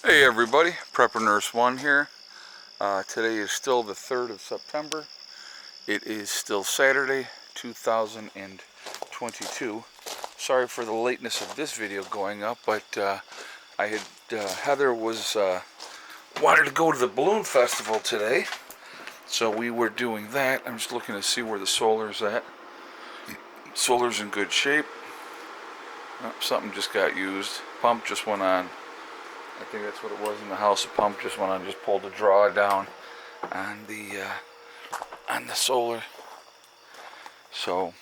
Hey everybody, Prepper Nurse 1 here. Today is still the 3rd of September. It is still Saturday, 2022. Sorry for the lateness of this video going up, but Heather was wanted to go to the Balloon Festival today, so we were doing that. I'm just looking to see where the solar's at. Solar's in good shape. Oh, something just got used. Pump just went on. I think that's what it was in the house. The pump just went on, just pulled the draw down on the solar. So,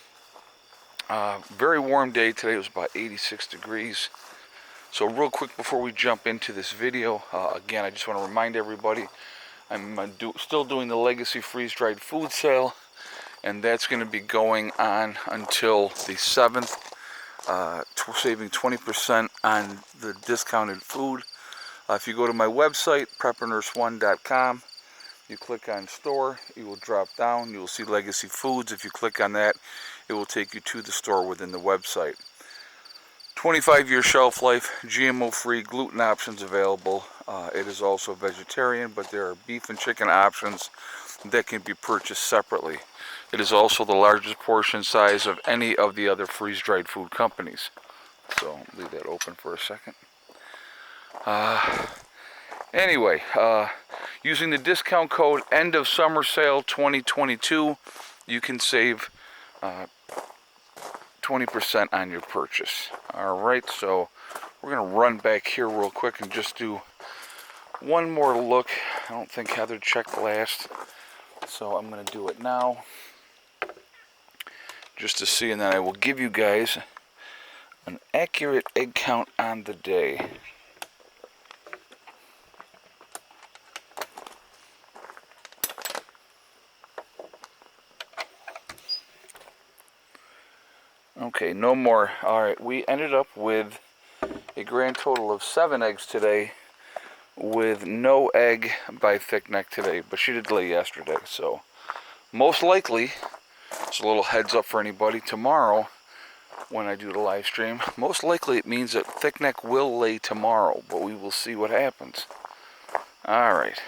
very warm day today. It was about 86 degrees. So real quick before we jump into this video, again, I just want to remind everybody, I'm still doing the Legacy freeze-dried food sale, and that's going to be going on until the 7th, saving 20% on the discounted food. If you go to my website, preppernurse1.com, you click on store, you will drop down, you will see Legacy Foods. If you click on that, it will take you to the store within the website. 25-year shelf life, GMO-free, gluten options available. It is also vegetarian, but there are beef and chicken options that can be purchased separately. It is also the largest portion size of any of the other freeze-dried food companies. So, leave that open for a second. Anyway, using the discount code end of summer sale 2022, you can save 20% on your purchase. Alright, so we're going to run back here real quick and just do one more look. I don't think Heather checked last, so I'm going to do it now just to see, and then I will give you guys an accurate egg count on the day. Okay, no more. Alright, we ended up with a grand total of 7 eggs today, with no egg by Thick Neck today, but she did lay yesterday, so most likely, it's a little heads up for anybody, tomorrow when I do the live stream, most likely it means that Thick Neck will lay tomorrow, but we will see what happens. Alright,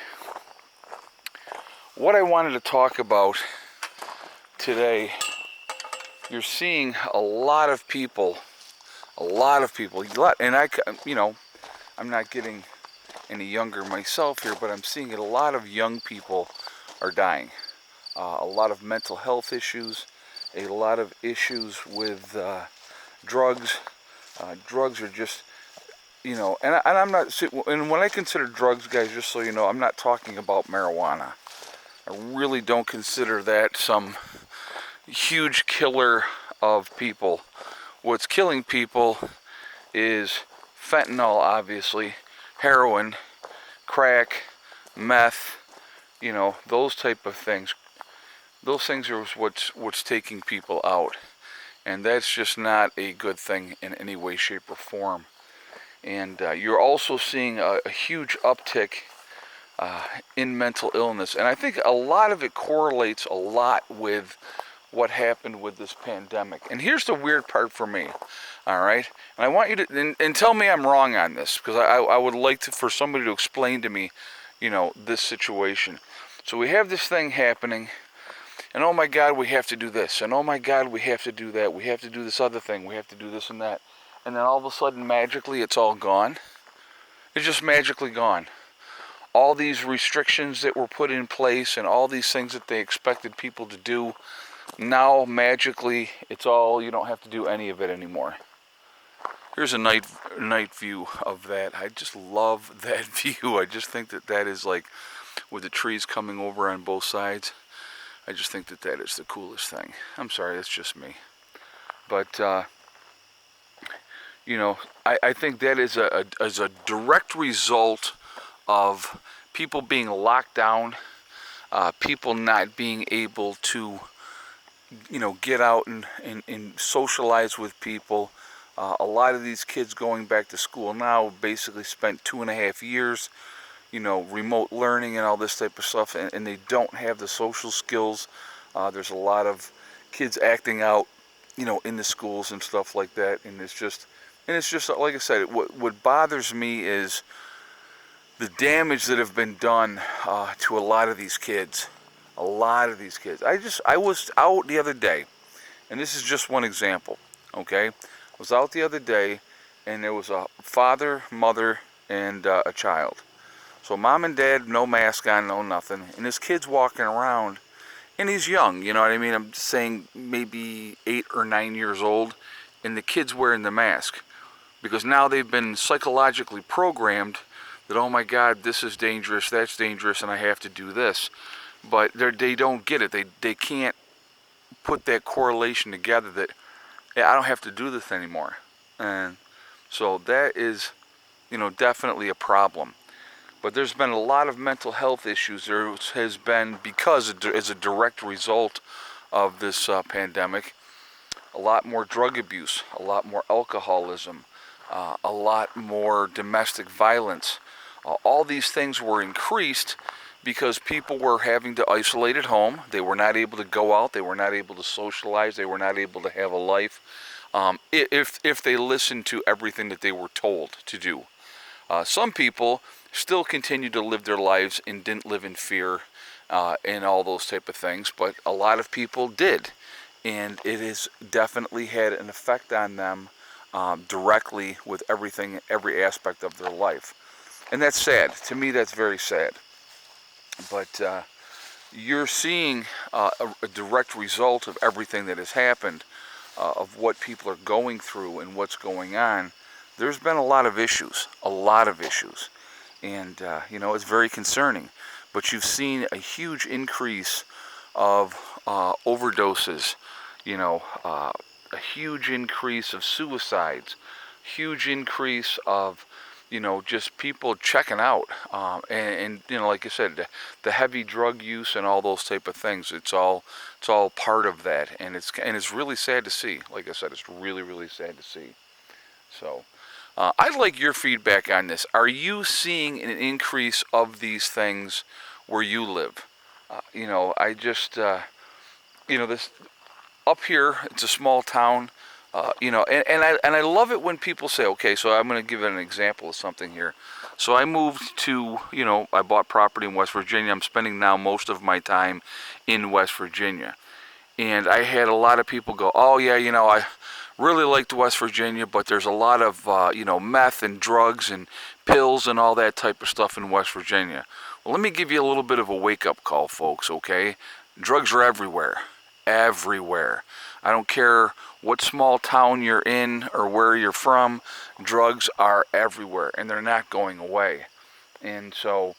what I wanted to talk about today, you're seeing a lot of people, and I'm not getting any younger myself here, but I'm seeing it, a lot of young people are dying. A lot of mental health issues, a lot of issues with drugs. Drugs are just, and I'm not, and when I consider drugs, guys, just so you know, I'm not talking about marijuana. I really don't consider that some huge killer of people. What's killing people is fentanyl, obviously, heroin, crack, meth, those type of things. Those things are what's taking people out, and that's just not a good thing in any way, shape, or form. And you're also seeing a huge uptick in mental illness, and I think a lot of it correlates a lot with what happened with this pandemic. And here's the weird part for me, all right? And I want you to, and tell me I'm wrong on this, because I would like for somebody to explain to me, this situation. So we have this thing happening, and oh my God, we have to do this, and oh my God, we have to do that, we have to do this other thing, we have to do this and that, and then all of a sudden, magically, it's all gone. It's just magically gone. All these restrictions that were put in place and all these things that they expected people to do, now magically it's all, you don't have to do any of it anymore. Here's a night view of that. I just love that view. I just think that is like, with the trees coming over on both sides, I just think that is the coolest thing. I'm sorry, that's just me, but I think that is a direct result of people being locked down, people not being able to get out and socialize with people. A lot of these kids going back to school now basically spent 2.5 years, remote learning and all this type of stuff, and they don't have the social skills. There's a lot of kids acting out, in the schools and stuff like that, and it's just like I said, what bothers me is the damage that have been done to a lot of these kids. A lot of these kids. I was out the other day, and this is just one example, okay? I was out the other day, and there was a father, mother, and a child. So mom and dad, no mask on, no nothing, and this kid's walking around, and he's young, you know what I mean? I'm saying maybe 8 or 9 years old, and the kid's wearing the mask. Because now they've been psychologically programmed that, oh my God, this is dangerous, that's dangerous, and I have to do this. But they don't get it. They can't put that correlation together that, yeah, I don't have to do this anymore. And so that is, definitely a problem. But there's been a lot of mental health issues. There has been, because as a direct result of this pandemic, a lot more drug abuse, a lot more alcoholism, a lot more domestic violence. All these things were increased because people were having to isolate at home. They were not able to go out. They were not able to socialize. They were not able to have a life if they listened to everything that they were told to do. Some people still continued to live their lives and didn't live in fear and all those type of things, but a lot of people did. And it has definitely had an effect on them directly with everything, every aspect of their life. And that's sad. To me, that's very sad. But you're seeing a direct result of everything that has happened, of what people are going through and what's going on. There's been a lot of issues, and it's very concerning. But you've seen a huge increase of overdoses, a huge increase of suicides, huge increase of just people checking out, and like I said, the heavy drug use and all those type of things. It's all part of that, and it's really sad to see. Like I said, it's really, really sad to see. So I'd like your feedback on this. Are you seeing an increase of these things where you live? I just this up here. It's a small town. And I love it when people say, okay, so I'm going to give an example of something here. So I moved to, I bought property in West Virginia. I'm spending now most of my time in West Virginia. And I had a lot of people go, oh yeah, I really liked West Virginia, but there's a lot of, meth and drugs and pills and all that type of stuff in West Virginia. Well, let me give you a little bit of a wake-up call, folks, okay? Drugs are everywhere. Everywhere. I don't care what small town you're in or where you're from, drugs are everywhere, and they're not going away. And so,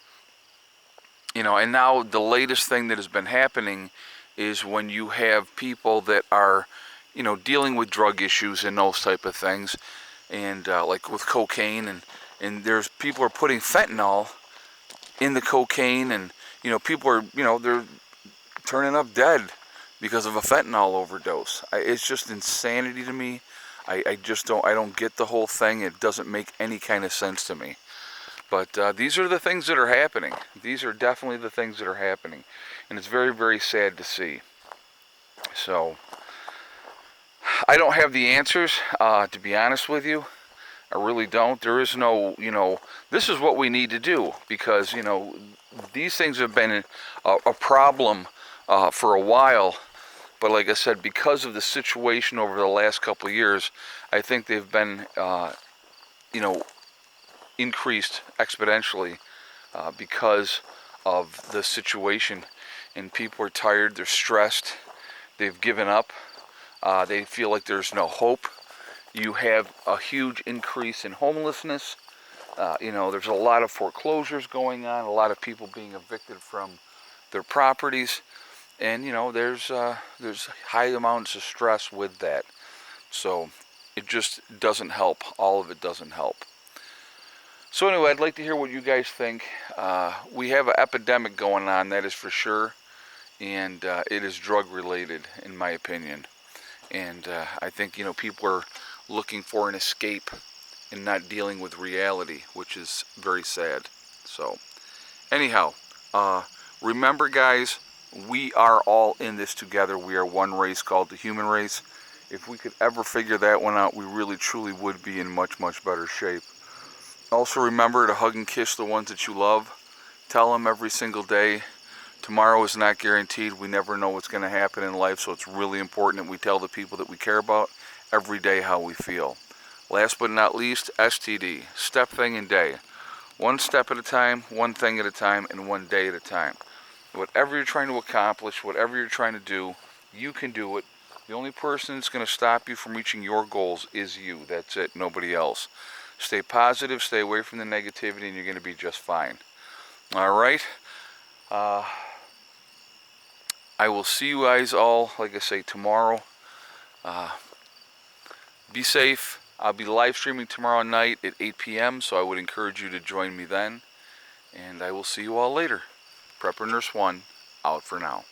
and now the latest thing that has been happening is when you have people that are, dealing with drug issues and those type of things, and like with cocaine, and there's people are putting fentanyl in the cocaine, and people are, they're turning up dead because of a fentanyl overdose. It's just insanity to me. I don't get the whole thing. It doesn't make any kind of sense to me. But these are the things that are happening. These are definitely the things that are happening. And it's very, very sad to see. So, I don't have the answers, to be honest with you. I really don't. There is no, this is what we need to do. Because, these things have been a problem for a while. But like I said, because of the situation over the last couple of years, I think they've been, increased exponentially because of the situation. And people are tired, they're stressed, they've given up, they feel like there's no hope. You have a huge increase in homelessness. There's a lot of foreclosures going on, a lot of people being evicted from their properties. And there's high amounts of stress with that, so it just doesn't help. All of it doesn't help. So anyway, I'd like to hear what you guys think. We have an epidemic going on, that is for sure, and it is drug related, in my opinion. And I think people are looking for an escape and not dealing with reality, which is very sad. So anyhow, remember, guys. We are all in this together. We are one race called the human race. If we could ever figure that one out, we really truly would be in much, much better shape. Also remember to hug and kiss the ones that you love. Tell them every single day. Tomorrow is not guaranteed. We never know what's going to happen in life, so it's really important that we tell the people that we care about every day how we feel. Last but not least, STD. Step, thing, and day. One step at a time, one thing at a time, and one day at a time. Whatever you're trying to accomplish, whatever you're trying to do, you can do it. The only person that's going to stop you from reaching your goals is you. That's it, nobody else. Stay positive, stay away from the negativity, and you're going to be just fine. All right? I will see you guys all, like I say, tomorrow. Be safe. I'll be live streaming tomorrow night at 8 p.m., so I would encourage you to join me then. And I will see you all later. Prepper Nurse 1, out for now.